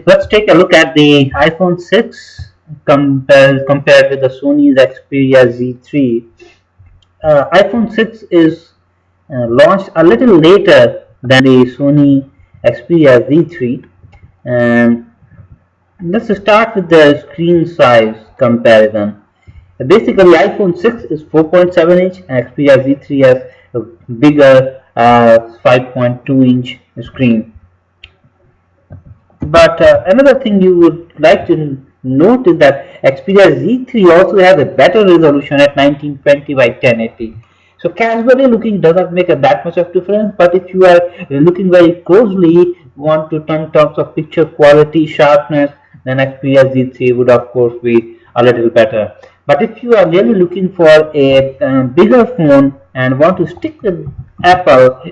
let's take a look at the iPhone 6 compared with the Sony's Xperia Z3. iPhone 6 is launched a little later than the Sony Xperia Z3. And let's start with the screen size comparison. Basically, iPhone 6 is 4.7 inch and Xperia Z3 has a bigger 5.2 inch screen. But another thing you would like to note is that Xperia Z3 also has a better resolution at 1920 by 1080. So casually looking does not make that much of difference, but if you are looking very closely, want to in terms of picture quality, sharpness, then Xperia Z3 would of course be a little better. But if you are really looking for a bigger phone and want to stick with Apple,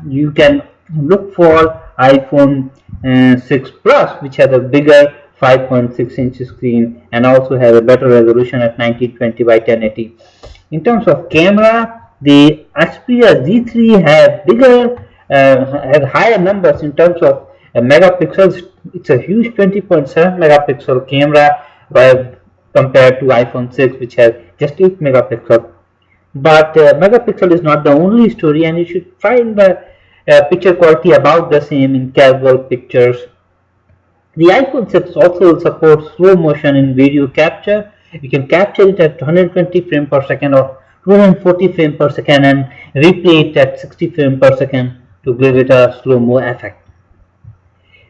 you can look for iPhone 6 Plus, which has a bigger 5.6 inch screen and also has a better resolution at 1920 by 1080. In terms of camera, the Xperia Z3 has higher numbers in terms of megapixels. It's a huge 20.7 megapixel camera compared to iPhone 6, which has just 8 megapixels. But megapixel is not the only story, and you should find the picture quality about the same in casual pictures. The iPhone 6 also supports slow motion in video capture. You can capture it at 120 frames per second or 240 frames per second and replay it at 60 frames per second to give it a slow-mo effect.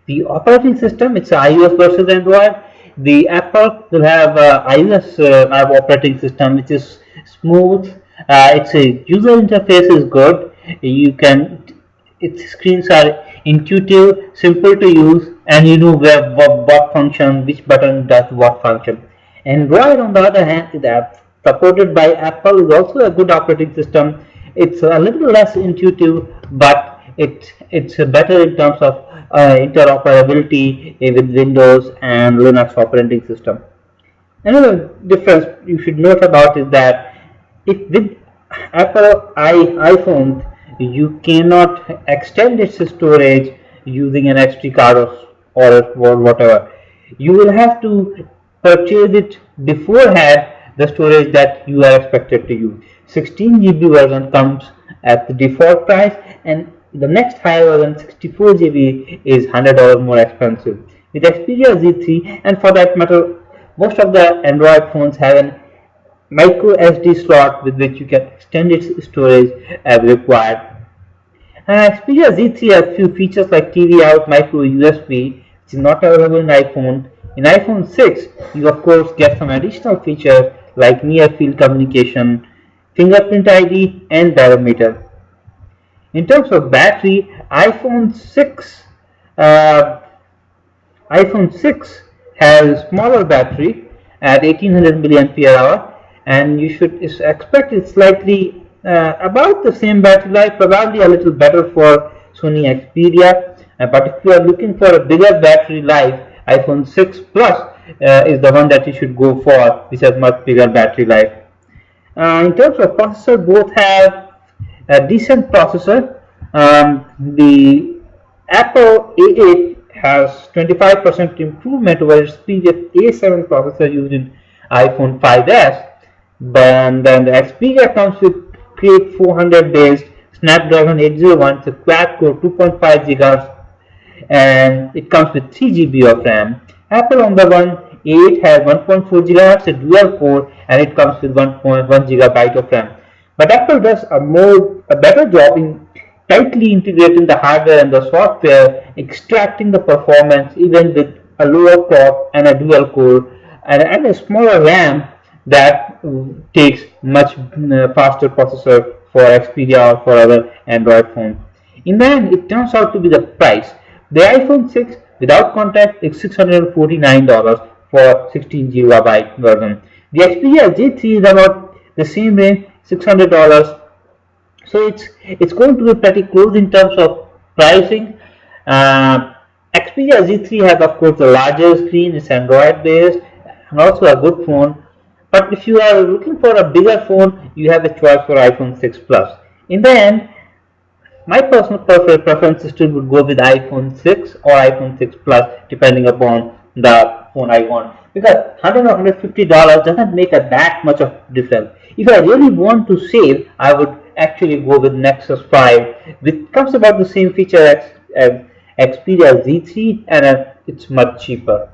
The operating system, it's iOS versus Android. The Apple will have iOS operating system, which is smooth. Its user interface is good. Its screens are intuitive, simple to use, and you know where what function, which button does what function. Android, on the other hand, is supported by Apple, is also a good operating system. It's a little less intuitive, but it's better in terms of interoperability with Windows and Linux operating system. Another difference you should note about is that with Apple iPhone, you cannot extend its storage using an SD card or whatever. You will have to purchase it beforehand, the storage that you are expected to use. 16 GB version comes at the default price, and the next higher version, 64 GB, is $100 more expensive. With Xperia Z3, and for that matter, most of the Android phones have a micro SD slot with which you can extend its storage as required. Xperia Z3 has few features like TV out, micro USB, which is not available in iPhone. In iPhone 6, you of course get some additional features like near field communication, fingerprint ID, and barometer. In terms of battery, iPhone 6 has a smaller battery at 1800 milliampere-hour, and you should expect it slightly about the same battery life, probably a little better for Sony Xperia. But if you are looking for a bigger battery life, iPhone 6 Plus is the one that you should go for, which has much bigger battery life. In terms of processor, both have a decent processor. The Apple A8 has 25% improvement over its previous A7 processor used in iPhone 5s. Then the Xperia comes with Create 400 based Snapdragon 801, it's a quad-core 2.5 GHz, and it comes with 3 GB of RAM. Apple on the one 8 has 1.4 GHz, a dual core, and it comes with 1.1 GB of RAM. But Apple does a better job in tightly integrating the hardware and the software, extracting the performance even with a lower clock and a dual core and a smaller RAM that takes much faster processor for Xperia or for other Android phones. In the end, it turns out to be the price. The iPhone 6 without contact is $649 for 16 GB version. The Xperia Z3 is about the same range, $600. So it's going to be pretty close in terms of pricing. Xperia Z3 has of course a larger screen, it's Android based and also a good phone. But if you are looking for a bigger phone, you have a choice for iPhone 6 Plus. In the end, My personal preference still would go with iPhone 6 or iPhone 6 Plus, depending upon the phone I want. Because $100 or $150 doesn't make that much of difference. If I really want to save, I would actually go with Nexus 5, which comes about the same feature as Xperia Z3, and it's much cheaper.